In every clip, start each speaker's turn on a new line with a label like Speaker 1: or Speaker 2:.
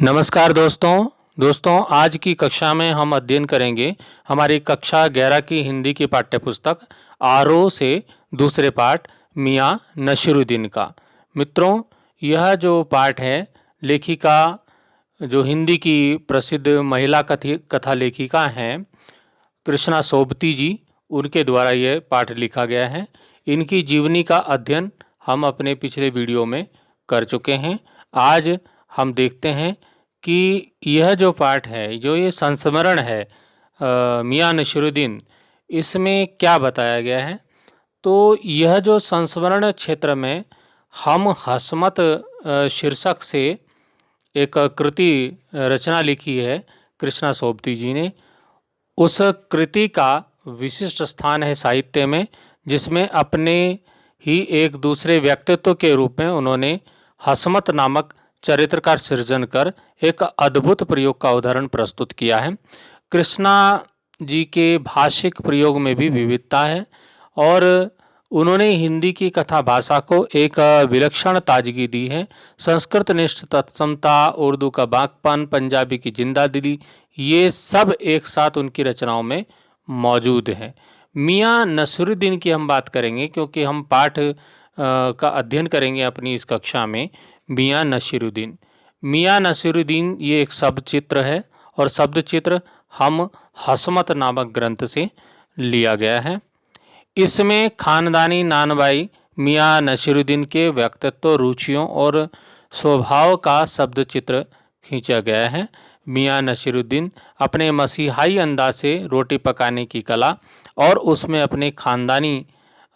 Speaker 1: नमस्कार दोस्तों आज की कक्षा में हम अध्ययन करेंगे हमारी कक्षा 11 की हिंदी की पाठ्यपुस्तक आरोह से दूसरे पाठ मियाँ नसीरुद्दीन का। मित्रों, यह जो पाठ है लेखिका जो हिंदी की प्रसिद्ध महिला कथा लेखिका हैं कृष्णा सोबती जी, उनके द्वारा यह पाठ लिखा गया है। इनकी जीवनी का अध्ययन हम अपने पिछले वीडियो में कर चुके हैं। आज हम देखते हैं कि यह जो पाठ है, जो ये संस्मरण है मियाँ नसीरुद्दीन, इसमें क्या बताया गया है। तो यह जो संस्मरण क्षेत्र में हम हसमत शीर्षक से एक कृति रचना लिखी है कृष्णा सोबती जी ने। उस कृति का विशिष्ट स्थान है साहित्य में, जिसमें अपने ही एक दूसरे व्यक्तित्व के रूप में उन्होंने हसमत नामक चरित्र का सृजन कर एक अद्भुत प्रयोग का उदाहरण प्रस्तुत किया है। कृष्णा जी के भाषिक प्रयोग में भी विविधता है और उन्होंने हिंदी की कथा भाषा को एक विलक्षण ताजगी दी है। संस्कृत निष्ठ तत्समता, उर्दू का बांकपन, पंजाबी की जिंदा दिली, ये सब एक साथ उनकी रचनाओं में मौजूद है। मियाँ नसीरुद्दीन की हम बात करेंगे क्योंकि हम पाठ का अध्ययन करेंगे अपनी इस कक्षा में। मियाँ नसीरुद्दीन, मियाँ नसीरुद्दीन ये एक शब्द चित्र है और शब्द चित्र हम हसमत नामक ग्रंथ से लिया गया है। इसमें खानदानी नानबाई मियाँ नसीरुद्दीन के व्यक्तित्व, रुचियों और स्वभाव का शब्द चित्र खींचा गया है। मियाँ नसीरुद्दीन अपने मसीहाई अंदाज से रोटी पकाने की कला और उसमें अपने खानदानी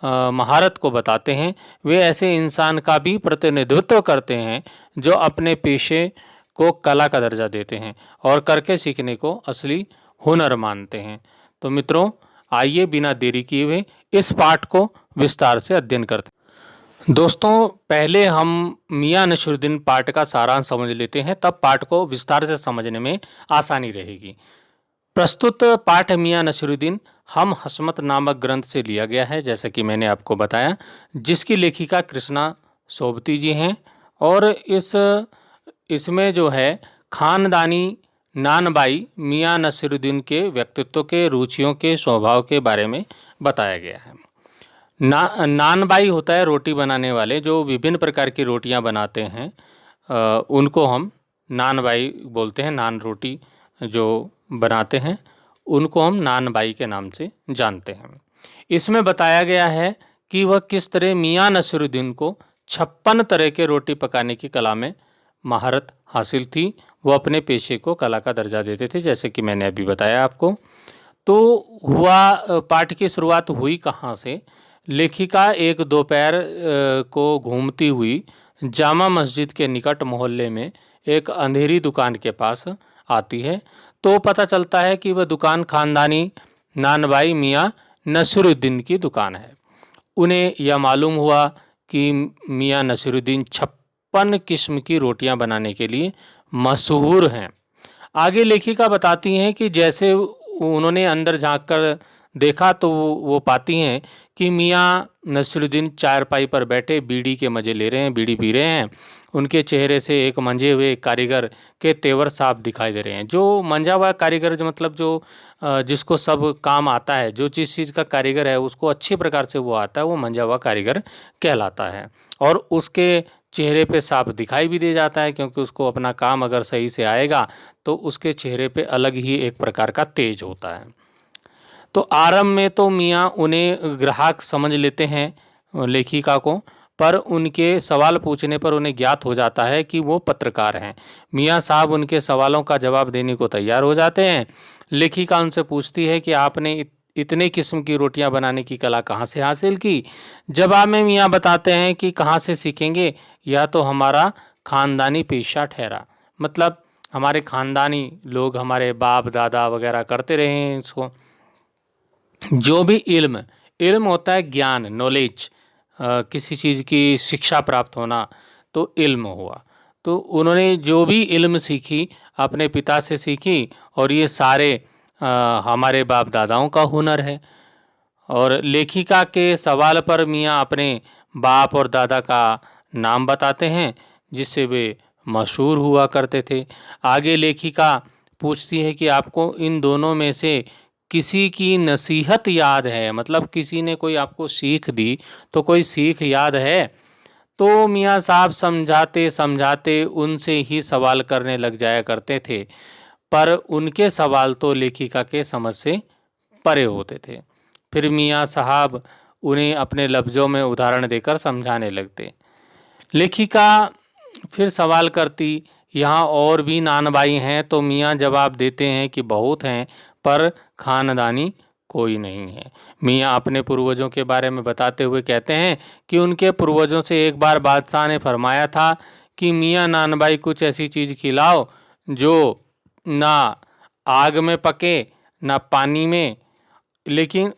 Speaker 1: महारत को बताते हैं। वे ऐसे इंसान का भी प्रतिनिधित्व करते हैं जो अपने पेशे को कला का दर्जा देते हैं और करके सीखने को असली हुनर मानते हैं। तो मित्रों, आइए बिना देरी किए हुए इस पाठ को विस्तार से अध्ययन करते हैं। दोस्तों, पहले हम मियाँ नसीरुद्दीन पाठ का सारांश समझ लेते हैं, तब पाठ को विस्तार से समझने में आसानी रहेगी। प्रस्तुत पाठ मियाँ नसीरुद्दीन हम हसमत नामक ग्रंथ से लिया गया है, जैसे कि मैंने आपको बताया, जिसकी लेखिका कृष्णा सोबती जी हैं। और इसमें जो है खानदानी नानबाई मियाँ नसीरुद्दीन के व्यक्तित्व के, रुचियों के, स्वभाव के बारे में बताया गया है। नानबाई होता है रोटी बनाने वाले, जो विभिन्न प्रकार की रोटियां बनाते हैं, उनको हम नानबाई बोलते हैं। नान रोटी जो बनाते हैं उनको हम नानबाई के नाम से जानते हैं। इसमें बताया गया है कि वह किस तरह मियाँ नसीरुद्दीन को 56 तरह के रोटी पकाने की कला में महारत हासिल थी। वो अपने पेशे को कला का दर्जा देते थे, जैसे कि मैंने अभी बताया आपको। तो पाठ की शुरुआत हुई कहाँ से? लेखिका एक दोपहर को घूमती हुई जामा मस्जिद के निकट मोहल्ले में एक अंधेरी दुकान के पास आती है। तो पता चलता है कि वह दुकान खानदानी नानबाई मियाँ नसीरुद्दीन की दुकान है। उन्हें यह मालूम हुआ कि मियाँ नसीरुद्दीन 56 किस्म की रोटियां बनाने के लिए मशहूर हैं। आगे लेखिका बताती हैं कि जैसे उन्होंने अंदर झांककर देखा तो वो पाती हैं कि मियाँ नसीरुद्दीन चारपाई पर बैठे बीड़ी के मज़े ले रहे हैं, बीड़ी पी रहे हैं। उनके चेहरे से एक मंजे हुए कारीगर के तेवर साफ दिखाई दे रहे हैं। जो मंजा हुआ कारीगर, जो मतलब जो जिसको सब काम आता है, जो जिस चीज़ का कारीगर है उसको अच्छी प्रकार से वो आता है, वो मंजा हुआ कारीगर कहलाता है। और उसके चेहरे पे साफ दिखाई भी दे जाता है, क्योंकि उसको अपना काम अगर सही से आएगा तो उसके चेहरे पे अलग ही एक प्रकार का तेज होता है। तो आरंभ में तो मियाँ उन्हें ग्राहक समझ लेते हैं लेखिका को, पर उनके सवाल पूछने पर उन्हें ज्ञात हो जाता है कि वो पत्रकार हैं। मियाँ साहब उनके सवालों का जवाब देने को तैयार हो जाते हैं। लेखिका उनसे पूछती है कि आपने इतने किस्म की रोटियां बनाने की कला कहाँ से हासिल की? जवाब में मियाँ बताते हैं कि कहाँ से सीखेंगे, यह तो हमारा खानदानी पेशा ठहरा। मतलब हमारे खानदानी लोग, हमारे बाप दादा वगैरह करते रहे हैं इसको। जो भी इल्म इल्म होता है ज्ञान, नॉलेज, किसी चीज़ की शिक्षा प्राप्त होना, तो इल्म हुआ। तो उन्होंने जो भी इल्म सीखी अपने पिता से सीखी, और ये सारे हमारे बाप दादाओं का हुनर है। और लेखिका के सवाल पर मियाँ अपने बाप और दादा का नाम बताते हैं, जिससे वे मशहूर हुआ करते थे। आगे लेखिका पूछती है कि आपको इन दोनों में से किसी की नसीहत याद है, मतलब किसी ने कोई आपको सीख दी तो कोई सीख याद है? तो मियाँ साहब समझाते समझाते उनसे ही सवाल करने लग जाया करते थे, पर उनके सवाल तो लेखिका के समझ से परे होते थे। फिर मियाँ साहब उन्हें अपने लफ्ज़ों में उदाहरण देकर समझाने लगते। लेखिका फिर सवाल करती, यहाँ और भी नानबाई हैं? तो मियाँ जवाब देते हैं कि बहुत हैं, पर खानदानी कोई नहीं है। मियाँ अपने पूर्वजों के बारे में बताते हुए कहते हैं कि उनके पूर्वजों से एक बार बादशाह ने फरमाया था कि मियाँ नानबाई कुछ ऐसी चीज़ खिलाओ जो ना आग में पके ना पानी में। लेकिन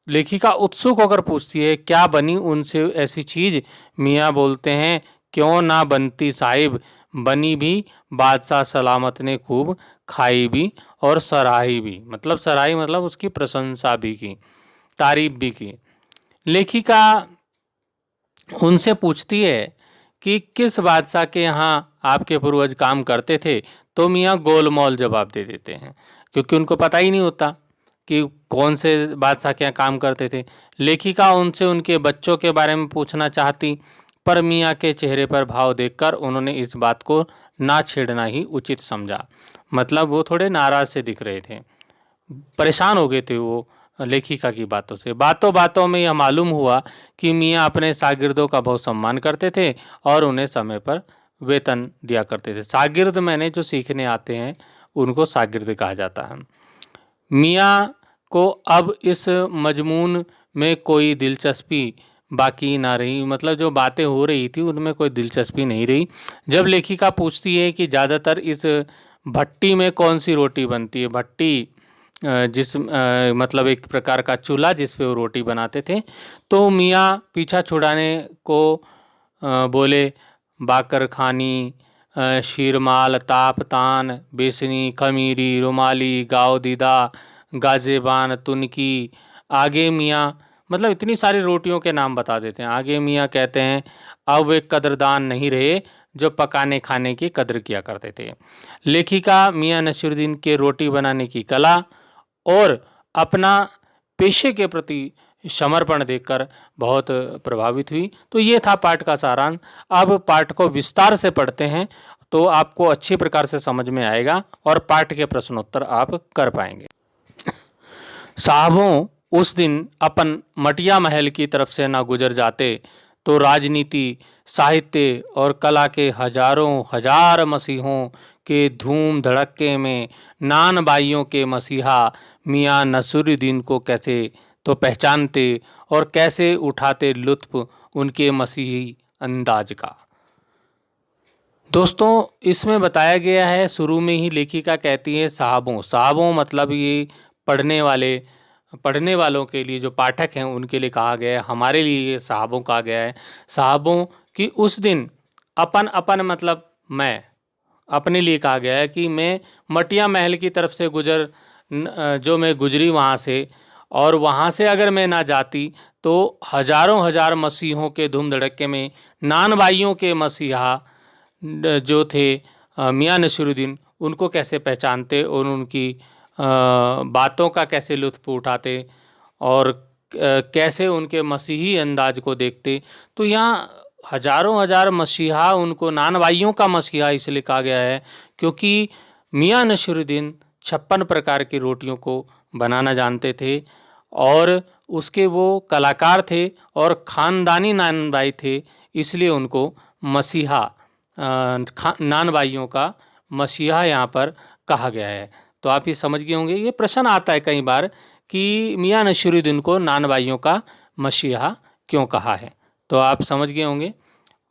Speaker 1: लेखिका उत्सुक होकर पूछती है, क्या बनी उनसे ऐसी चीज़? मियाँ बोलते हैं, क्यों ना बनती साहिब, बनी भी, बादशाह सलामत ने खूब खाई भी और सराही भी। मतलब सराही मतलब उसकी प्रशंसा भी की, तारीफ भी की। लेखिका उनसे पूछती है कि किस बादशाह के यहाँ आपके पूर्वज काम करते थे? तो मियाँ गोलमोल जवाब दे देते हैं, क्योंकि उनको पता ही नहीं होता कि कौन से बादशाह के यहाँ काम करते थे। लेखिका उनसे उनके बच्चों के बारे में पूछना चाहती, पर मियाँ के चेहरे पर भाव देखकर उन्होंने इस बात को ना छेड़ना ही उचित समझा। मतलब वो थोड़े नाराज से दिख रहे थे, परेशान हो गए थे वो लेखिका की बातों से। बातों बातों में यह मालूम हुआ कि मियाँ अपने शागिर्दों का बहुत सम्मान करते थे और उन्हें समय पर वेतन दिया करते थे। शागिर्द मैंने जो सीखने आते हैं उनको शागिर्द कहा जाता है। मियाँ को अब इस मजमून में कोई दिलचस्पी बाकी ना रही, मतलब जो बातें हो रही थी उनमें कोई दिलचस्पी नहीं रही। जब लेखिका पूछती है कि ज़्यादातर इस भट्टी में कौन सी रोटी बनती है, भट्टी मतलब एक प्रकार का चूल्हा जिस पे वो रोटी बनाते थे, तो मियाँ पीछा छुड़ाने को बोले, बाकर खानी, शीरमाल, ताप तान, बेसनी, खमीरी, रुमाली, गाव दीदा, गाजेबान, तुनकी। आगे मियाँ मतलब इतनी सारी रोटियों के नाम बता देते हैं। आगे मियाँ कहते हैं, अब वे कदरदान नहीं रहे जो पकाने खाने की कदर किया करते थे। लेखिका मियाँ नसीरुद्दीन के रोटी बनाने की कला और अपना पेशे के प्रति समर्पण देखकर बहुत प्रभावित हुई। तो ये था पाठ का सारांश। अब पाठ को विस्तार से पढ़ते हैं तो आपको अच्छी प्रकार से समझ में आएगा और पाठ के प्रश्नोत्तर आप कर पाएंगे। साहबों, उस दिन अपन मटिया महल की तरफ से ना गुजर जाते तो राजनीति, साहित्य और कला के हजारों हजार मसीहों के धूम धड़क्के में नान बाइयों के मसीहा मियाँ नसीरुद्दीन को कैसे तो पहचानते और कैसे उठाते लुत्फ उनके मसीही अंदाज का। दोस्तों, इसमें बताया गया है, शुरू में ही लेखिका कहती है साहबों। साहबों मतलब ये पढ़ने वालों के लिए, जो पाठक हैं उनके लिए कहा गया है, हमारे लिए ये साहबों कहा गया है। साहबों कि उस दिन अपन अपन मतलब मैं, अपने लिए कहा गया है कि मैं मटिया महल की तरफ से जो मैं गुजरी वहाँ से, और वहाँ से अगर मैं ना जाती तो हजारों हजार मसीहों के धूम धड़क्के में नान भाइयों के मसीहा जो थे मियाँ नसीरुद्दीन, उनको कैसे पहचानते और उनकी बातों का कैसे लुत्फ़ उठाते और कैसे उनके मसीही अंदाज को देखते। तो यहाँ हजारों हजार मसीहा, उनको नान भाइयों का मसीहा इसलिए कहा गया है क्योंकि मियाँ नसीरुद्दीन 56 प्रकार की रोटियों को बनाना जानते थे और उसके वो कलाकार थे और ख़ानदानी नान भाई थे, इसलिए उनको मसीहा, नान भाइयों का मसीहा यहाँ पर कहा गया है। तो आप ये समझ गए होंगे। ये प्रश्न आता है कई बार कि मियाँ नसीरुद्दीन को नान भाइयों का मसीहा क्यों कहा है, तो आप समझ गए होंगे।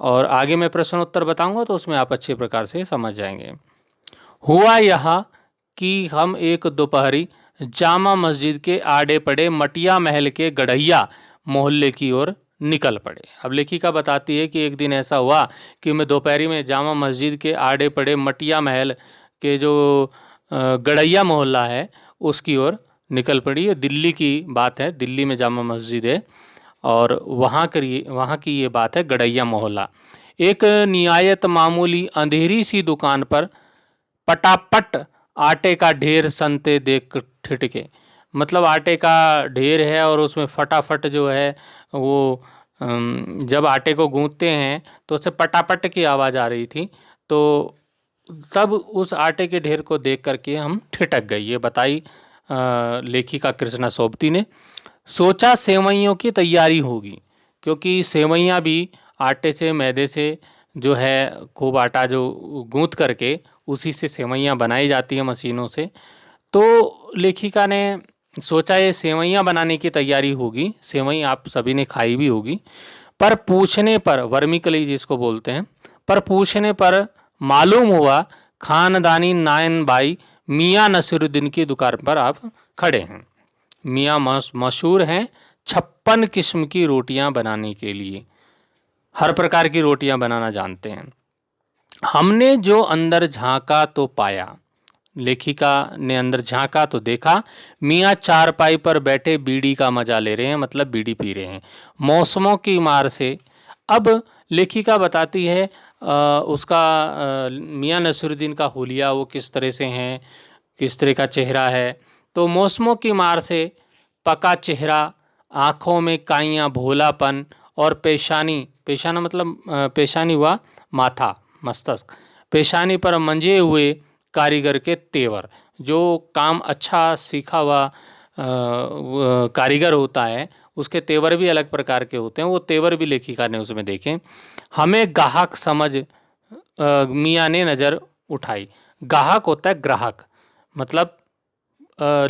Speaker 1: और आगे मैं प्रश्नोत्तर बताऊंगा तो उसमें आप अच्छे प्रकार से समझ जाएंगे। हुआ यह कि हम एक दोपहरी जामा मस्जिद के आड़े पड़े मटिया महल के गढ़ैया मोहल्ले की ओर निकल पड़े। अब लेखिका बताती है कि एक दिन ऐसा हुआ कि मैं दोपहरी में जामा मस्जिद के आड़े पड़े मटिया महल के जो गढ़ैया मोहल्ला है उसकी ओर निकल पड़ी। है दिल्ली की बात है, दिल्ली में जामा मस्जिद है और वहाँ की ये बात है, गढ़ैया मोहल्ला। एक निहायत मामूली अंधेरी सी दुकान पर पटापट आटे का ढेर सनते देख ठिठके। मतलब आटे का ढेर है और उसमें फटाफट जो है वो जब आटे को गूंथते हैं तो उससे पटापट की आवाज़ आ रही थी। तो तब उस आटे के ढेर को देख करके हम ठिठक गए। ये बताई लेखिका कृष्णा सोबती ने। सोचा सेवइयों की तैयारी होगी, क्योंकि सेवइयाँ भी आटे से मैदे से जो है खूब आटा जो गूंथ करके उसी से सेवइयाँ बनाई जाती हैं मशीनों से। तो लेखिका ने सोचा ये सेवइयाँ बनाने की तैयारी होगी। सेवई आप सभी ने खाई भी होगी। पर पूछने पर, वर्मिकली जिसको बोलते हैं, पर पूछने पर मालूम हुआ खानदानी नायन बाई मियाँ नसीरुद्दीन की दुकान पर आप खड़े हैं। मियाँ मशहूर हैं 56 किस्म की रोटियां बनाने के लिए। हर प्रकार की रोटियां बनाना जानते हैं। हमने जो अंदर झांका तो पाया, लेखिका ने अंदर झांका तो देखा मियाँ चारपाई पर बैठे बीड़ी का मजा ले रहे हैं, मतलब बीड़ी पी रहे हैं मौसमों की मार से। अब लेखिका बताती है उसका मियाँ नसीरुद्दीन का हुलिया वो किस तरह से हैं, किस तरह का चेहरा है। तो मौसमों की मार से पका चेहरा, आँखों में काइयाँ भोलापन और पेशानी, पेशाना मतलब पेशानी हुआ माथा मस्तक, पेशानी पर मंजे हुए कारीगर के तेवर। जो काम अच्छा सीखा हुआ कारीगर होता है उसके तेवर भी अलग प्रकार के होते हैं। वो तेवर भी लेखिका ने उसमें देखे। हमें गाहक समझ मियाँ ने नज़र उठाई। गाहक होता है ग्राहक, मतलब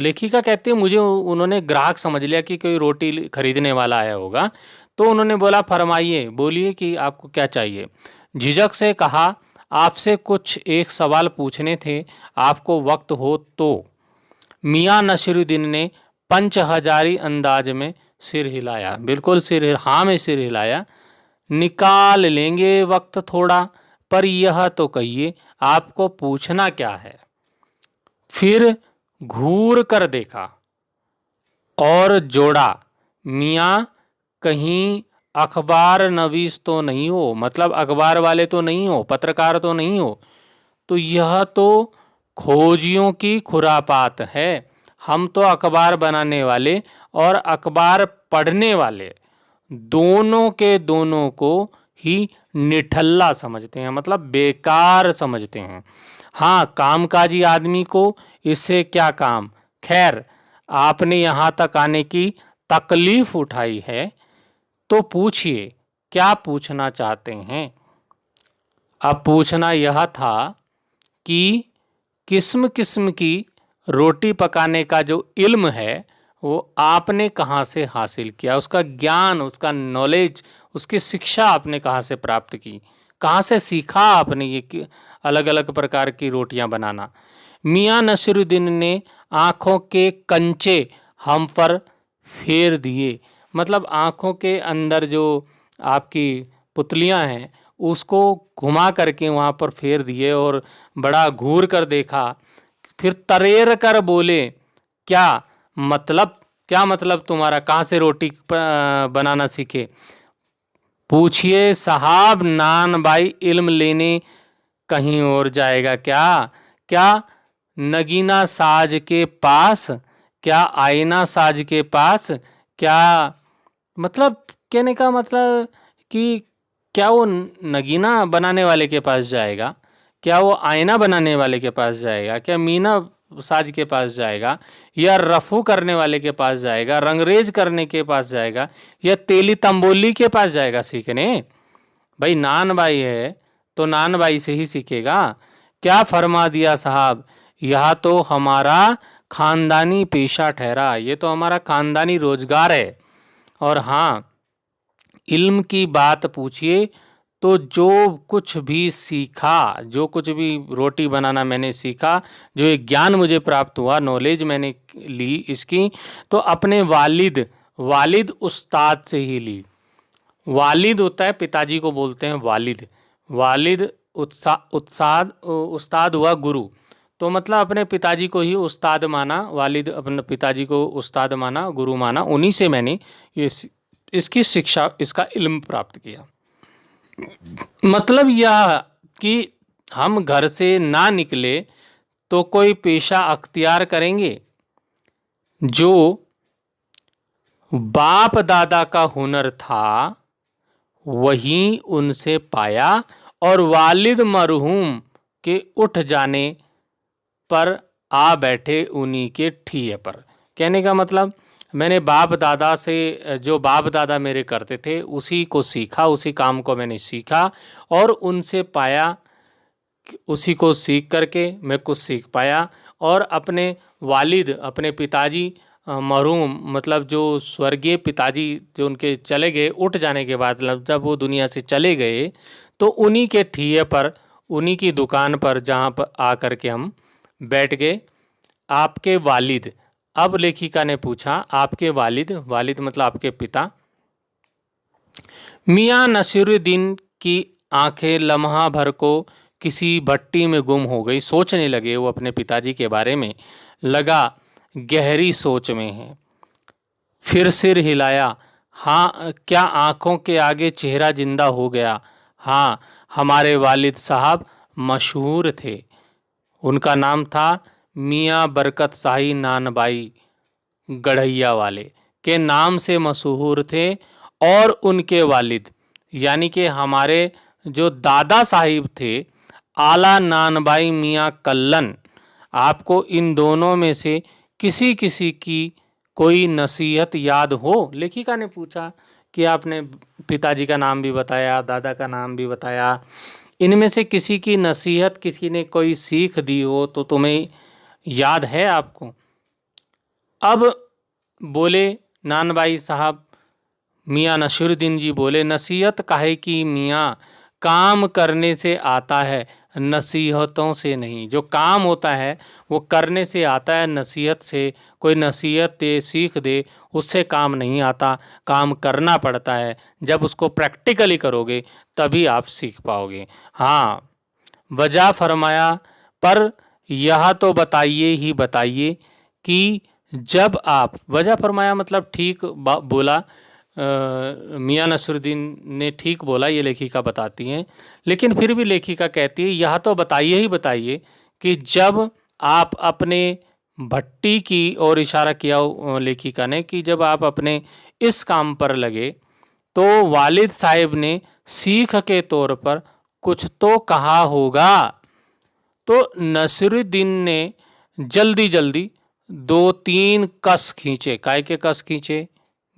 Speaker 1: लेखिका कहती है मुझे उन्होंने ग्राहक समझ लिया कि कोई रोटी खरीदने वाला आया होगा। तो उन्होंने बोला फरमाइए, बोलिए कि आपको क्या चाहिए। झिझक से कहा आपसे कुछ एक सवाल पूछने थे, आपको वक्त हो तो। मियाँ नसीरुद्दीन ने पंचहजारी अंदाज में सिर हिलाया, बिल्कुल हाँ में सिर हिलाया। निकाल लेंगे वक्त थोड़ा, पर यह तो कहिए आपको पूछना क्या है। फिर घूर कर देखा और जोड़ा मियाँ कहीं अखबार नवीस तो नहीं हो, मतलब अखबार वाले तो नहीं हो, पत्रकार तो नहीं हो। तो यह तो खोजियों की खुरापात है। हम तो अखबार बनाने वाले और अखबार पढ़ने वाले दोनों के दोनों को ही निठल्ला समझते हैं, मतलब बेकार समझते हैं। हाँ, कामकाजी आदमी को इससे क्या काम। खैर, आपने यहाँ तक आने की तकलीफ उठाई है तो पूछिए क्या पूछना चाहते हैं। अब पूछना यह था कि किस्म किस्म की रोटी पकाने का जो इल्म है वो आपने कहाँ से हासिल किया, उसका ज्ञान, उसका नॉलेज, उसकी शिक्षा आपने कहाँ से प्राप्त की, कहाँ से सीखा आपने ये अलग अलग प्रकार की रोटियां बनाना। मियाँ नसीरुद्दीन ने आँखों के कंचे हम पर फेर दिए, मतलब आँखों के अंदर जो आपकी पुतलियां हैं उसको घुमा करके वहाँ पर फेर दिए और बड़ा घूर कर देखा। फिर तरेर कर बोले क्या मतलब, क्या मतलब तुम्हारा, कहाँ से रोटी बनाना सीखे। पूछिए साहब, नान भाई इल्म लेने कहीं और जाएगा क्या। क्या नगीना साज के पास, क्या आईना साज के पास, क्या मतलब कहने का मतलब कि क्या वो नगीना बनाने वाले के पास जाएगा, क्या वो आईना बनाने वाले के पास जाएगा, क्या मीना साज के पास जाएगा, या रफू करने वाले के पास जाएगा, रंगरेज करने के पास जाएगा, या तेली तंबोली के पास जाएगा सीखने। भाई नान भाई है तो नान भाई से ही सीखेगा। क्या फरमा दिया साहब, यह तो हमारा खानदानी पेशा ठहरा, ये तो हमारा खानदानी रोजगार है। और हाँ, इल्म की बात पूछिए तो जो कुछ भी सीखा, जो कुछ भी रोटी बनाना मैंने सीखा, जो एक ज्ञान मुझे प्राप्त हुआ, नॉलेज मैंने ली इसकी, तो अपने वालिद, वालिद उस्ताद से ही ली। वालिद होता है पिताजी को बोलते हैं वालिद। वालिद उस्ताद हुआ गुरु। तो मतलब अपने पिताजी को ही उस्ताद माना, वालिद अपने पिताजी को उस्ताद माना, गुरु माना। उन्हीं से मैंने ये इसकी शिक्षा, इसका इल्म प्राप्त किया। मतलब यह कि हम घर से ना निकले तो कोई पेशा अख्तियार करेंगे जो बाप दादा का हुनर था वहीं उनसे पाया और वालिद मरहूम के उठ जाने पर आ बैठे उन्हीं के ठिए पर। कहने का मतलब मैंने बाप दादा से जो बाप दादा मेरे करते थे उसी को सीखा, उसी काम को मैंने सीखा और उनसे पाया, उसी को सीख करके मैं कुछ सीख पाया और अपने वालिद, अपने पिताजी मरहूम मतलब जो स्वर्गीय पिताजी जो उनके चले गए, उठ जाने के बाद मतलब जब वो दुनिया से चले गए तो उन्हीं के ठिए पर, उन्हीं की दुकान पर जहाँ पर आकर के हम बैठ गए। आपके वालिद, अब लेखिका ने पूछा आपके वालिद, वालिद मतलब आपके पिता। मियाँ नसीरुद्दीन की आंखें लम्हा भर को किसी भट्टी में गुम हो गई। सोचने लगे वो अपने पिताजी के बारे में, लगा गहरी सोच में है। फिर सिर हिलाया, हाँ क्या आंखों के आगे चेहरा जिंदा हो गया। हाँ, हमारे वालिद साहब मशहूर थे। उनका नाम था मियाँ बरकत शाही नानबाई, गढ़ैया वाले के नाम से मशहूर थे। और उनके वालिद यानी कि हमारे जो दादा साहिब थे आला नानबाई मियाँ कल्लन, आपको इन दोनों में से किसी किसी की कोई नसीहत याद हो? लेखिका ने पूछा कि आपने पिताजी का नाम भी बताया, दादा का नाम भी बताया, इनमें से किसी की नसीहत, किसी ने कोई सीख दी हो तो तुम्हें याद है आपको? अब बोले नानबाई साहब, मियाँ नसीरुद्दीन जी बोले, नसीहत काहे की मियाँ, काम करने से आता है नसीहतों से नहीं। जो काम होता है वो करने से आता है, नसीहत से कोई नसीहत दे, सीख दे, उससे काम नहीं आता, काम करना पड़ता है। जब उसको प्रैक्टिकली करोगे तभी आप सीख पाओगे। हाँ, वजह फरमाया, पर यह तो बताइए ही बताइए कि जब आप, वजह फरमाया मतलब ठीक बोला, मियाँ नसरुद्दीन ने ठीक बोला, ये लेखिका बताती हैं। लेकिन फिर भी लेखिका कहती है यह तो बताइए ही बताइए कि जब आप अपने भट्टी की ओर इशारा किया लेखिका ने कि जब आप अपने इस काम पर लगे तो वालिद साहिब ने सीख के तौर पर कुछ तो कहा होगा। तो नसीरुद्दीन ने जल्दी जल्दी दो तीन कस खींचे। काय के कस खींचे?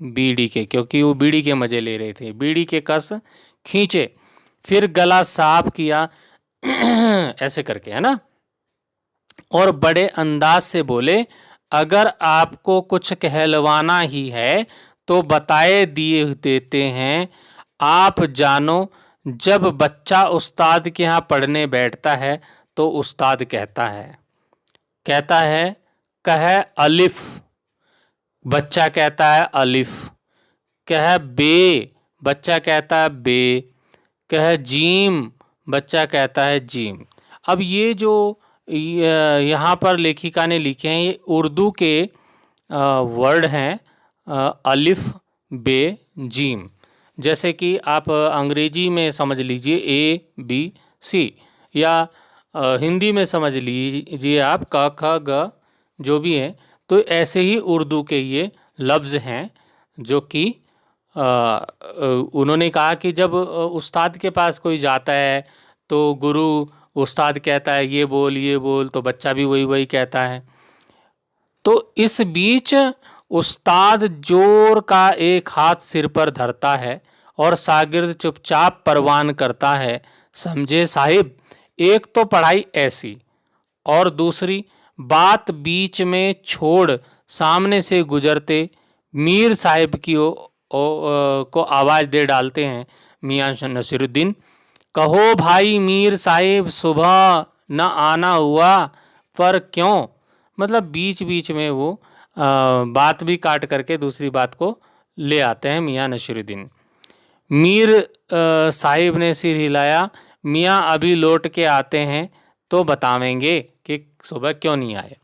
Speaker 1: बीड़ी के, क्योंकि वो बीड़ी के मजे ले रहे थे। बीड़ी के कस खींचे, फिर गला साफ किया ऐसे करके, है ना, और बड़े अंदाज से बोले, अगर आपको कुछ कहलवाना ही है तो बताए दिए देते हैं। आप जानो, जब बच्चा उस्ताद के यहाँ पढ़ने बैठता है तो उस्ताद कहता है कह अलिफ, बच्चा कहता है अलिफ। कह बे, बच्चा कहता है बे। कह जीम, बच्चा कहता है जीम। अब ये जो यहाँ पर लेखिका ने लिखे हैं ये उर्दू के वर्ड हैं, अलिफ बे जीम। जैसे कि आप अंग्रेजी में समझ लीजिए ए बी सी, या हिंदी में समझ लीजिए आप क ख ग, जो भी है। तो ऐसे ही उर्दू के ये लफ्ज़ हैं जो कि उन्होंने कहा कि जब उस्ताद के पास कोई जाता है तो गुरु, उस्ताद कहता है ये बोल, तो बच्चा भी वही वही कहता है। तो इस बीच उस्ताद जोर का एक हाथ सिर पर धरता है और शागिर्द चुपचाप परवान करता है, समझे साहिब, एक तो पढ़ाई ऐसी, और दूसरी बात बीच में छोड़ सामने से गुजरते मीर साहिब की को आवाज़ दे डालते हैं मियाँ नसीरुद्दीन, कहो भाई मीर साहिब, सुबह न आना हुआ, पर क्यों? मतलब बीच बीच में वो बात भी काट करके दूसरी बात को ले आते हैं मियाँ नसीरुद्दीन। मीर साहिब ने सिर हिलाया, मियाँ अभी लौट के आते हैं तो बतावेंगे कि सुबह क्यों नहीं आए।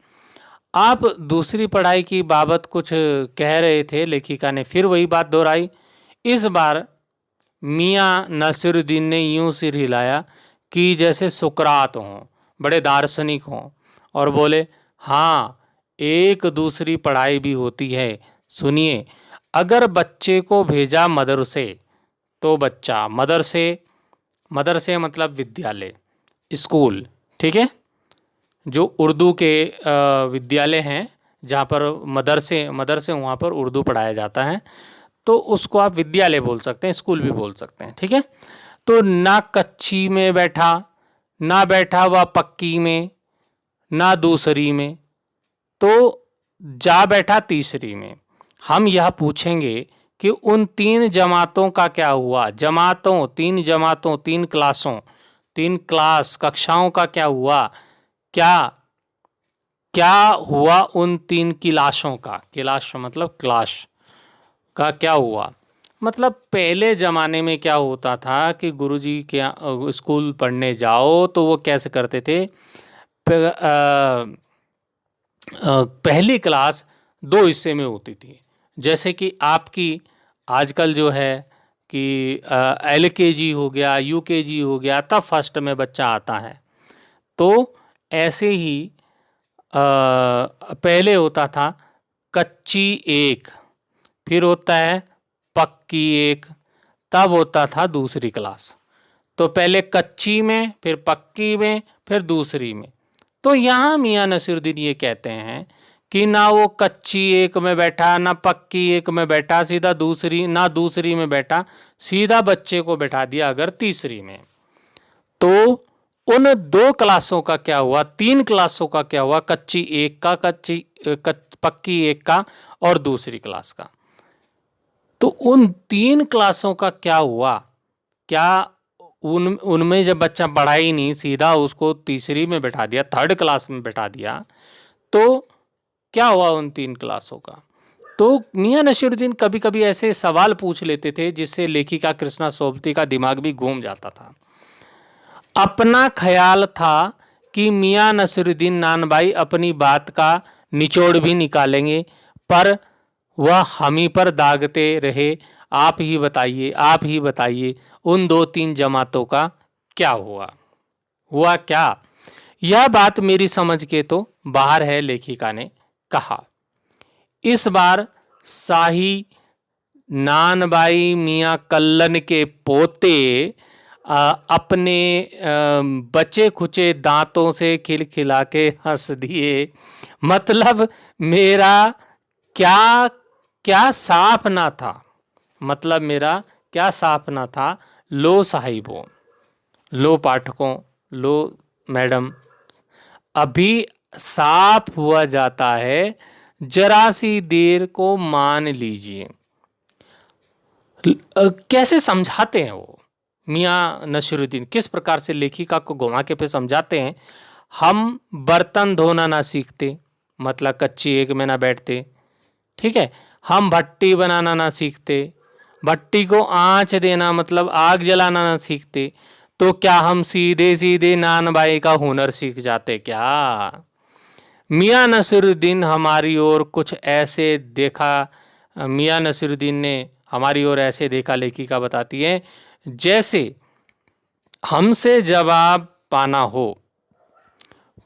Speaker 1: आप दूसरी पढ़ाई की बाबत कुछ कह रहे थे, लेखिका ने फिर वही बात दोहराई। इस बार मियाँ नसीरुद्दीन ने यूं सिर हिलाया कि जैसे सुकरात हों, बड़े दार्शनिक हों, और बोले, हाँ, एक दूसरी पढ़ाई भी होती है। सुनिए, अगर बच्चे को भेजा मदरसे तो बच्चा मदरसे, मदरसे मतलब विद्यालय, स्कूल, ठीक है, जो उर्दू के विद्यालय हैं, जहाँ पर मदरसे मदरसे वहाँ पर उर्दू पढ़ाया जाता है, तो उसको आप विद्यालय बोल सकते हैं, स्कूल भी बोल सकते हैं, ठीक है। तो ना कच्ची में बैठा, ना बैठा वह पक्की में, ना दूसरी में, तो जा बैठा तीसरी में। हम यह पूछेंगे कि उन तीन जमातों का क्या हुआ, जमातों, तीन जमातों, तीन क्लासों, तीन क्लास कक्षाओं का क्या हुआ, क्या क्या हुआ उन तीन क्लासों का, क्लास मतलब क्लास का क्या हुआ। मतलब पहले ज़माने में क्या होता था कि गुरुजी के स्कूल पढ़ने जाओ तो वो कैसे करते थे, पहली क्लास दो हिस्से में होती थी। जैसे कि आपकी आजकल जो है कि LKG हो गया, UKG हो गया, तब फर्स्ट में बच्चा आता है। तो ऐसे ही पहले होता था कच्ची एक, फिर होता है पक्की एक, तब होता था दूसरी क्लास। तो पहले कच्ची में, फिर पक्की में, फिर दूसरी में। तो यहाँ मियाँ नसीरुद्दीन ये कहते हैं कि ना वो कच्ची एक में बैठा, ना पक्की एक में बैठा, सीधा दूसरी, ना दूसरी में बैठा, सीधा बच्चे को बैठा दिया अगर तीसरी में। तो उन दो क्लासों का क्या हुआ, तीन क्लासों का क्या हुआ, कच्ची एक का, पक्की एक का और दूसरी क्लास का। तो उन तीन क्लासों का क्या हुआ, क्या उनमें जब बच्चा पढ़ा ही नहीं, सीधा उसको तीसरी में बैठा दिया, थर्ड क्लास में बैठा दिया, तो क्या हुआ उन तीन क्लासों का। तो मियाँ नसीरुद्दीन कभी कभी ऐसे सवाल पूछ लेते थे जिससे लेखिका कृष्णा सोबती का दिमाग भी घूम जाता था। अपना ख्याल था कि मियाँ नसीरुद्दीन नानबाई अपनी बात का निचोड़ भी निकालेंगे, पर वह हम ही पर दागते रहे, आप ही बताइए, आप ही बताइए, उन दो तीन जमातों का क्या हुआ, हुआ क्या। यह बात मेरी समझ के तो बाहर है, लेखिका ने कहा। इस बार शाही नानबाई मियाँ कल्लन के पोते अपने बचे खुचे दांतों से खिलखिला के हंस दिए। मतलब मेरा क्या क्या साफ ना था, मतलब मेरा क्या साफ ना था। लो साहिबों, लो पाठकों, लो मैडम, अभी साफ हुआ जाता है, जरा सी देर को मान लीजिए। कैसे समझाते हैं वो मियाँ नसीरुद्दीन, किस प्रकार से लेखिका को घुमा के पे समझाते हैं। हम बर्तन धोना ना सीखते, मतलब कच्ची एक में ना बैठते, ठीक है। हम भट्टी बनाना ना सीखते, भट्टी को आंच देना मतलब आग जलाना ना सीखते, तो क्या हम सीधे सीधे नानबाई का हुनर सीख जाते क्या। मियाँ नसीरुद्दीन हमारी ओर कुछ ऐसे देखा, मियाँ नसीरुद्दीन ने हमारी ओर ऐसे देखा, लेखिका बताती है, जैसे हमसे जवाब पाना हो।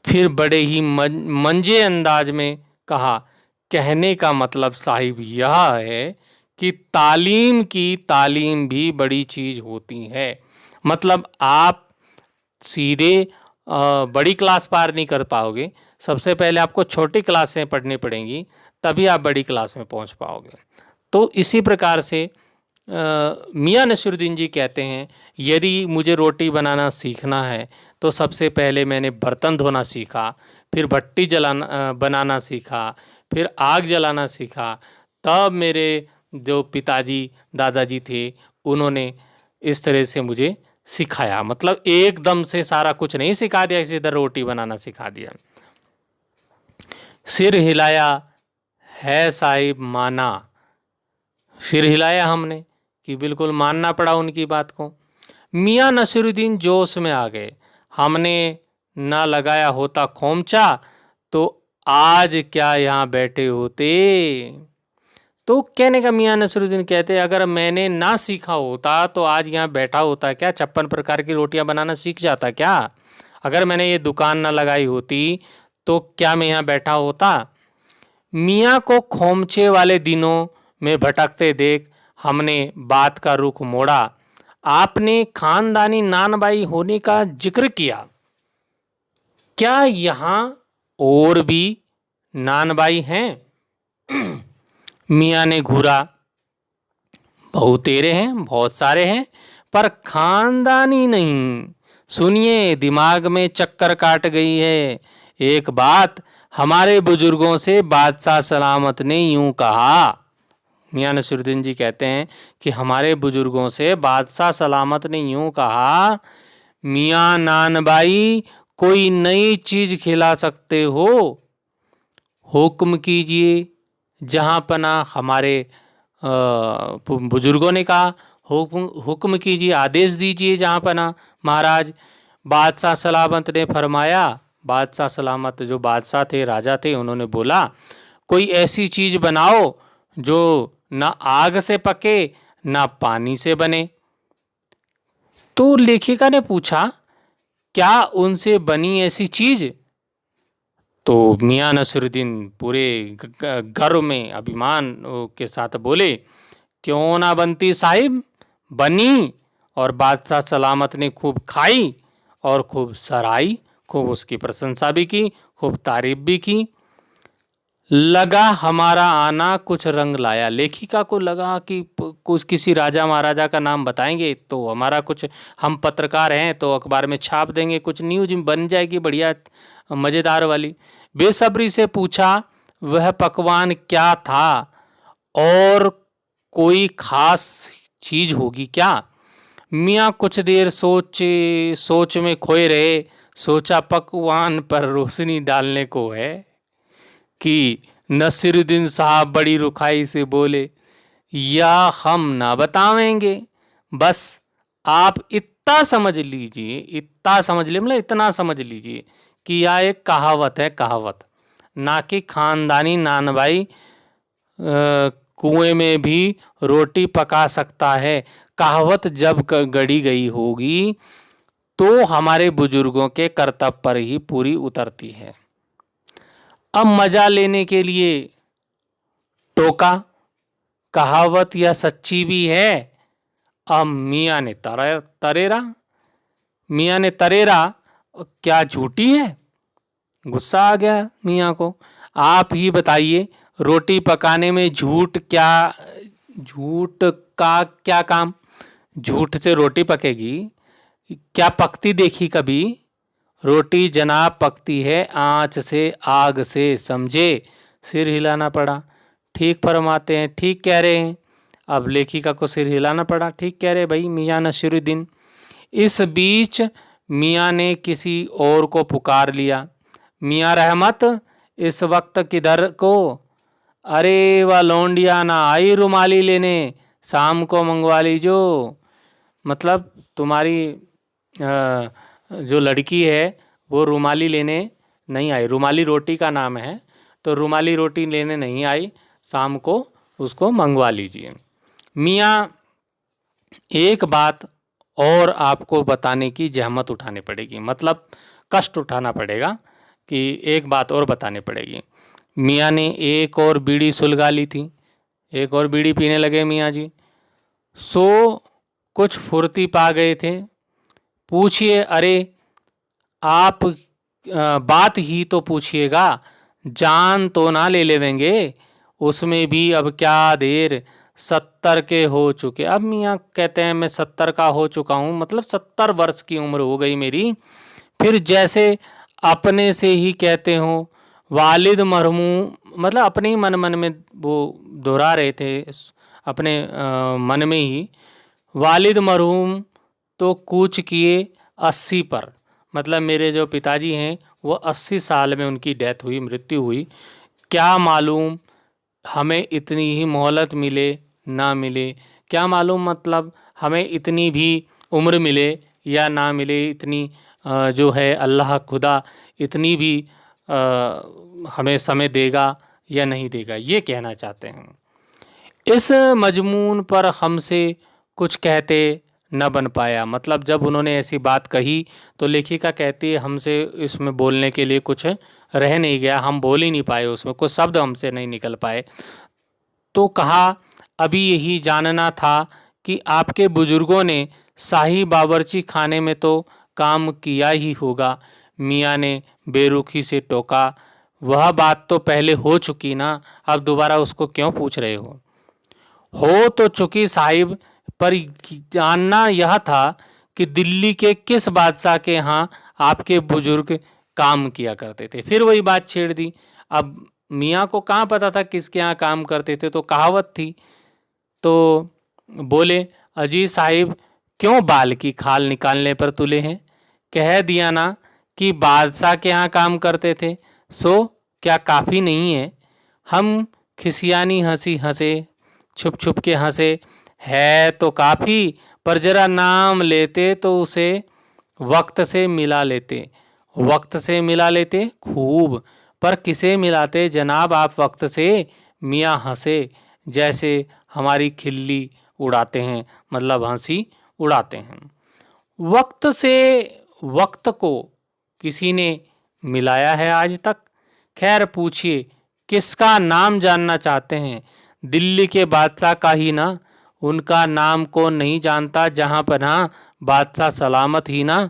Speaker 1: फिर बड़े ही मंजे अंदाज में कहा, कहने का मतलब साहिब यह है कि तालीम की तालीम भी बड़ी चीज़ होती है। मतलब आप सीधे बड़ी क्लास पार नहीं कर पाओगे, सबसे पहले आपको छोटी क्लासें पढ़नी पड़ेंगी, तभी आप बड़ी क्लास में पहुंच पाओगे। तो इसी प्रकार से मियाँ नसीरुद्दीन जी कहते हैं, यदि मुझे रोटी बनाना सीखना है तो सबसे पहले मैंने बर्तन धोना सीखा, फिर भट्टी जलाना बनाना सीखा, फिर आग जलाना सीखा, तब मेरे जो पिताजी दादाजी थे उन्होंने इस तरह से मुझे सिखाया। मतलब एकदम से सारा कुछ नहीं सिखा दिया, सीधा रोटी बनाना सिखा दिया। सिर हिलाया है साहिब, माना, सिर हिलाया हमने कि बिल्कुल मानना पड़ा उनकी बात को। मियाँ नसीरुद्दीन जोश में आ गए, हमने ना लगाया होता खोमचा तो आज क्या यहाँ बैठे होते। तो कहने का मियाँ नसरुद्दीन कहते अगर मैंने ना सीखा होता तो आज यहाँ बैठा होता क्या, 56 प्रकार की रोटियां बनाना सीख जाता क्या? अगर मैंने ये दुकान ना लगाई होती तो क्या मैं यहाँ बैठा होता? मियाँ को खोमचे वाले दिनों में भटकते देख हमने बात का रुख मोड़ा। आपने खानदानी नानबाई होने का जिक्र किया, क्या यहाँ और भी नानबाई हैं? मियाँ ने घूरा, बहुतेरे हैं, बहुत सारे हैं, पर खानदानी नहीं। सुनिए, दिमाग में चक्कर काट गई है। एक बात हमारे बुजुर्गों से बादशाह सलामत ने यूं कहा। मियाँ नसरुद्दीन जी कहते हैं कि हमारे बुजुर्गों से बादशाह सलामत ने यूं कहा, मियाँ नानबाई कोई नई चीज खिला सकते हो, हुक्म कीजिए। जहाँ पना हमारे बुजुर्गों ने कहा, हुक्म कीजिए, आदेश दीजिए जहाँ पना महाराज। बादशाह सलामत ने फरमाया, बादशाह सलामत जो बादशाह थे, राजा थे, उन्होंने बोला कोई ऐसी चीज बनाओ जो ना आग से पके ना पानी से बने। तो लेखिका ने पूछा, क्या उनसे बनी ऐसी चीज? तो मियाँ नसरुद्दीन पूरे गर्व में अभिमान के साथ बोले, क्यों ना बनती साहिब, बनी। और बादशाह सलामत ने खूब खाई और खूब सराही, खूब उसकी प्रशंसा भी की, खूब तारीफ भी की। लगा हमारा आना कुछ रंग लाया। लेखिका को लगा कि कुछ किसी राजा महाराजा का नाम बताएंगे तो हमारा कुछ, हम पत्रकार हैं तो अखबार में छाप देंगे, कुछ न्यूज बन जाएगी बढ़िया मज़ेदार वाली। बेसब्री से पूछा, वह पकवान क्या था और कोई खास चीज होगी क्या? मियाँ कुछ देर सोच में खोए रहे। सोचा पकवान पर रोशनी डालने को है कि नसीरुद्दीन साहब बड़ी रुखाई से बोले, या हम ना बतावेंगे, बस आप इतना समझ लीजिए, इतना समझ लीजिए, मतलब इतना समझ लीजिए कि यह एक कहावत है, कहावत, ना कि खानदानी नानबाई कुएं में भी रोटी पका सकता है। कहावत जब गढ़ी गई होगी तो हमारे बुजुर्गों के कर्तव्य पर ही पूरी उतरती है। अब मजा लेने के लिए टोका, कहावत यह सच्ची भी है। अब मियाँ ने तरेरा, मियाँ ने तरेरा, क्या झूठी है? गुस्सा आ गया मियाँ को। आप ही बताइए, रोटी पकाने में झूठ का क्या काम? झूठ से रोटी पकेगी? क्या पकती देखी कभी? रोटी जनाब पकती है आँच से, आग से, समझे? सिर हिलाना पड़ा। ठीक फरमाते हैं, ठीक कह रहे हैं। अब लेखिका को सिर हिलाना पड़ा, ठीक कह रहे भाई मियाँ नसीरुद्दीन। इस बीच मियाँ ने किसी और को पुकार लिया, मियाँ रहमत, इस वक्त किधर को? अरे वह लौंडिया ना आई रुमाली लेने, शाम को मंगवा लीजो। मतलब तुम्हारी जो लड़की है वो रुमाली लेने नहीं आई, रुमाली रोटी का नाम है, तो रुमाली रोटी लेने नहीं आई, शाम को उसको मंगवा लीजिए। मियाँ, एक बात और आपको बताने की जहमत उठानी पड़ेगी, मतलब कष्ट उठाना पड़ेगा कि एक बात और बतानी पड़ेगी। मियाँ ने एक और बीड़ी सुलगा ली थी, एक और बीड़ी पीने लगे मियाँ जी। सो कुछ फुर्ती पा गए थे। पूछिए, अरे आप बात ही तो पूछिएगा, जान तो ना ले लेवेंगे? उसमें भी अब क्या देर, 70 के हो चुके। अब मियाँ कहते हैं मैं 70 का हो चुका हूँ, मतलब 70 वर्ष की उम्र हो गई मेरी। फिर जैसे अपने से ही कहते हो, वालिद मरहूम, मतलब अपने ही मन में वो दोहरा रहे थे अपने मन में ही, वालिद मरहूम तो कूच किए 80 पर, मतलब मेरे जो पिताजी हैं वो 80 साल में उनकी डेथ हुई, मृत्यु हुई। क्या मालूम हमें इतनी ही मोहलत मिले ना मिले, क्या मालूम मतलब हमें इतनी भी उम्र मिले या ना मिले, इतनी जो है अल्लाह खुदा इतनी भी हमें समय देगा या नहीं देगा, ये कहना चाहते हैं। इस मजमून पर हमसे कुछ कहते न बन पाया। मतलब जब उन्होंने ऐसी बात कही तो लेखिका कहती है हमसे इसमें बोलने के लिए कुछ रह नहीं गया, हम बोल ही नहीं पाए, उसमें कुछ शब्द हमसे नहीं निकल पाए। तो कहा अभी यही जानना था कि आपके बुजुर्गों ने शाही बावर्ची खाने में तो काम किया ही होगा। मियाँ ने बेरुखी से टोका, वह बात तो पहले हो चुकी ना, अब दोबारा उसको क्यों पूछ रहे हो तो चुकी साहिब, पर जानना यह था कि दिल्ली के किस बादशाह के यहाँ आपके बुजुर्ग काम किया करते थे। फिर वही बात छेड़ दी। अब मियाँ को कहाँ पता था किसके यहाँ काम करते थे, तो कहावत थी। तो बोले अजी साहिब, क्यों बाल की खाल निकालने पर तुले हैं? कह दिया ना कि बादशाह के यहाँ काम करते थे, सो क्या काफ़ी नहीं है? हम खिसियानी हंसी हंसे, छुप छुप के हंसे। है तो काफ़ी, पर जरा नाम लेते तो उसे वक्त से मिला लेते। वक्त से मिला लेते खूब, पर किसे मिलाते जनाब आप वक्त से? मियाँ हंसे, जैसे हमारी खिल्ली उड़ाते हैं, मतलब हंसी उड़ाते हैं। वक्त से वक्त को किसी ने मिलाया है आज तक? खैर पूछिए, किसका नाम जानना चाहते हैं? दिल्ली के बादशाह का ही ना। उनका नाम कौन नहीं जानता, जहां पनाह बादशाह सलामत ही ना।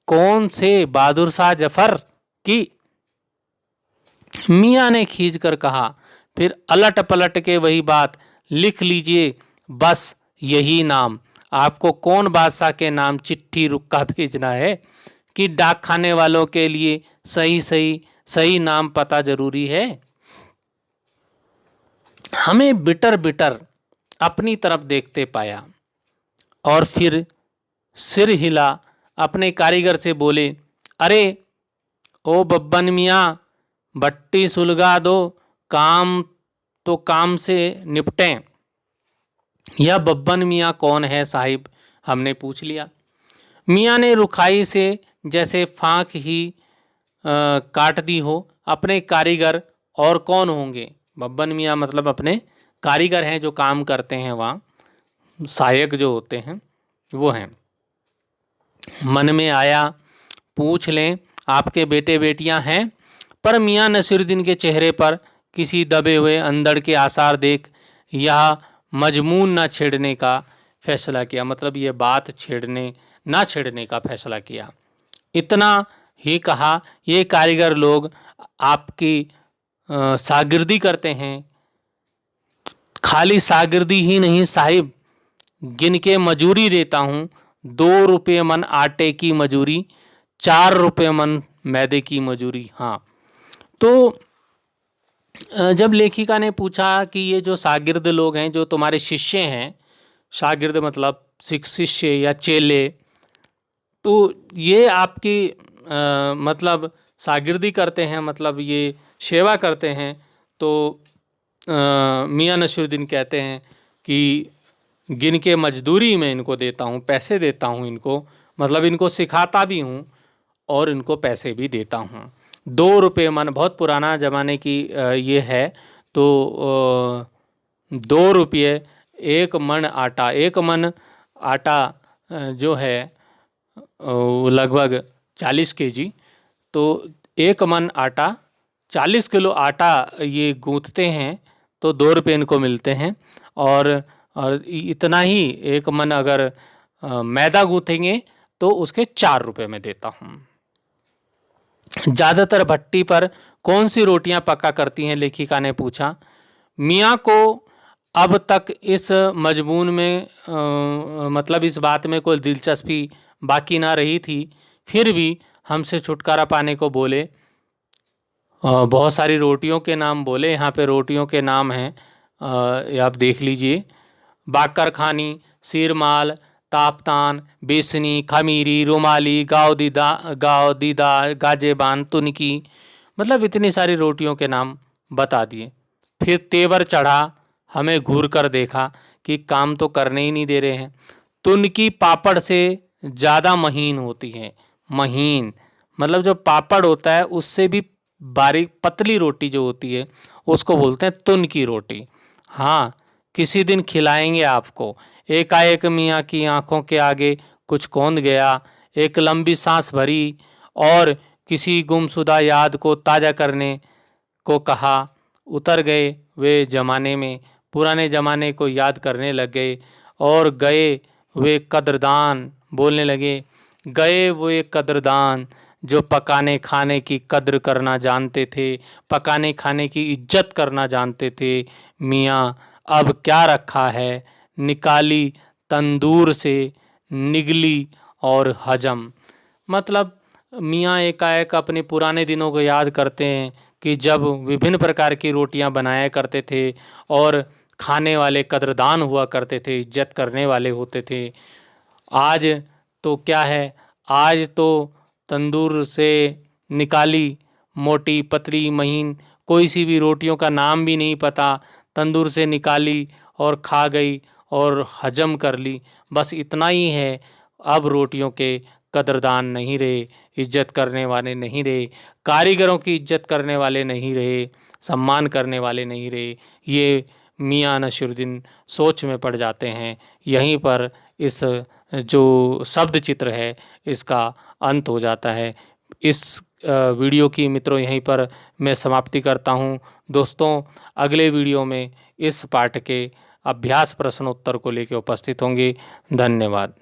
Speaker 1: कौन से? बहादुर शाह जफर की? मियाँ ने खींच कर कहा। फिर अलट पलट के वही बात, लिख लीजिए बस यही नाम। आपको कौन बादशाह के नाम चिट्ठी रुक्का भेजना है कि डाक खाने वालों के लिए सही नाम पता जरूरी है? हमें बिटर बिटर अपनी तरफ देखते पाया और फिर सिर हिला, अपने कारीगर से बोले, अरे ओ बब्बन मियाँ, भट्टी सुलगा दो, काम तो काम से निपटें। यह बब्बन मियाँ कौन है साहिब? हमने पूछ लिया। मियाँ ने रुखाई से जैसे फांक ही काट दी हो। अपने कारीगर और कौन होंगे? बब्बन मियाँ मतलब अपने कारीगर हैं जो काम करते हैं वहाँ, सहायक जो होते हैं वो हैं। मन में आया पूछ लें आपके बेटे बेटियां हैं, पर मियाँ नसीरुद्दीन के चेहरे पर किसी दबे हुए अंधड़ के आसार देख यह मजमून न छेड़ने का फैसला किया। मतलब ये बात ना छेड़ने का फैसला किया। इतना ही कहा, ये कारीगर लोग आपकी शागिर्दी करते हैं। खाली शागिर्दी ही नहीं साहिब, गिन के मजूरी देता हूँ। 2 रुपये मन आटे की मजूरी, 4 रुपये मन मैदे की मजूरी। हाँ, तो जब लेखिका ने पूछा कि ये जो शागिर्द लोग हैं जो तुम्हारे शिष्य हैं, शागिर्द मतलब शिष्य या चेले, तो ये आपकी मतलब शागिर्दी करते हैं, मतलब ये सेवा करते हैं। तो मियाँ नसीरुद्दीन कहते हैं कि गिन के मजदूरी में इनको देता हूँ, पैसे देता हूँ इनको, मतलब इनको सिखाता भी हूँ और इनको पैसे भी देता हूँ। 2 रुपये मन, बहुत पुराना ज़माने की ये है। तो 2 रुपये एक मन आटा, एक मन आटा जो है वो लगभग 40 kg। तो एक मन आटा, 40 किलो आटा ये गूँथते हैं तो 2 रुपये इनको मिलते हैं। और इतना ही एक मन अगर मैदा गूँथेंगे तो उसके 4 रुपये में देता हूँ। ज़्यादातर भट्टी पर कौन सी रोटियां पका करती हैं? लेखिका ने पूछा। मियाँ को अब तक इस मजमून में मतलब इस बात में कोई दिलचस्पी बाकी ना रही थी। फिर भी हमसे छुटकारा पाने को बोले। बहुत सारी रोटियों के नाम बोले। यहाँ पे रोटियों के नाम हैं, ये आप देख लीजिए। बाकर खानी, सिरमाल, तापतान, बेसनी, खमीरी, रुमाली, गाव दीदा, गाजेबान, तुनकी, मतलब इतनी सारी रोटियों के नाम बता दिए। फिर तेवर चढ़ा, हमें घूर कर देखा कि काम तो करने ही नहीं दे रहे हैं। तुनकी पापड़ से ज़्यादा महीन होती है। महीन मतलब जो पापड़ होता है उससे भी बारीक पतली रोटी जो होती है उसको बोलते हैं तुन की रोटी। हाँ, किसी दिन खिलाएंगे आपको। एकाएक मियाँ की आंखों के आगे कुछ कौंध गया। एक लंबी सांस भरी और किसी गुमशुदा याद को ताज़ा करने को कहा। उतर गए वे ज़माने में, पुराने ज़माने को याद करने लग गए। और गए वे कद्रदान बोलने लगे, गए वे कद्रदान जो पकाने खाने की कद्र करना जानते थे, पकाने खाने की इज्जत करना जानते थे। मियाँ अब क्या रखा है, निकाली तंदूर से निगली और हजम। मतलब मियाँ एकाएक अपने पुराने दिनों को याद करते हैं कि जब विभिन्न प्रकार की रोटियां बनाया करते थे और खाने वाले कद्रदान हुआ करते थे, इज्जत करने वाले होते थे। आज तो क्या है, आज तो तंदूर से निकाली मोटी पतली महीन कोई सी भी रोटियों का नाम भी नहीं पता, तंदूर से निकाली और खा गई और हजम कर ली, बस इतना ही है। अब रोटियों के कदरदान नहीं रहे, इज्जत करने वाले नहीं रहे, कारीगरों की इज्जत करने वाले नहीं रहे, सम्मान करने वाले नहीं रहे। ये मियाँ नसीरुद्दीन सोच में पड़ जाते हैं। यहीं पर इस जो शब्द चित्र है इसका अंत हो जाता है। इस वीडियो की मित्रों यहीं पर मैं समाप्ति करता हूँ। दोस्तों अगले वीडियो में इस पाठ के अभ्यास प्रश्नोत्तर को लेकर उपस्थित होंगे। धन्यवाद।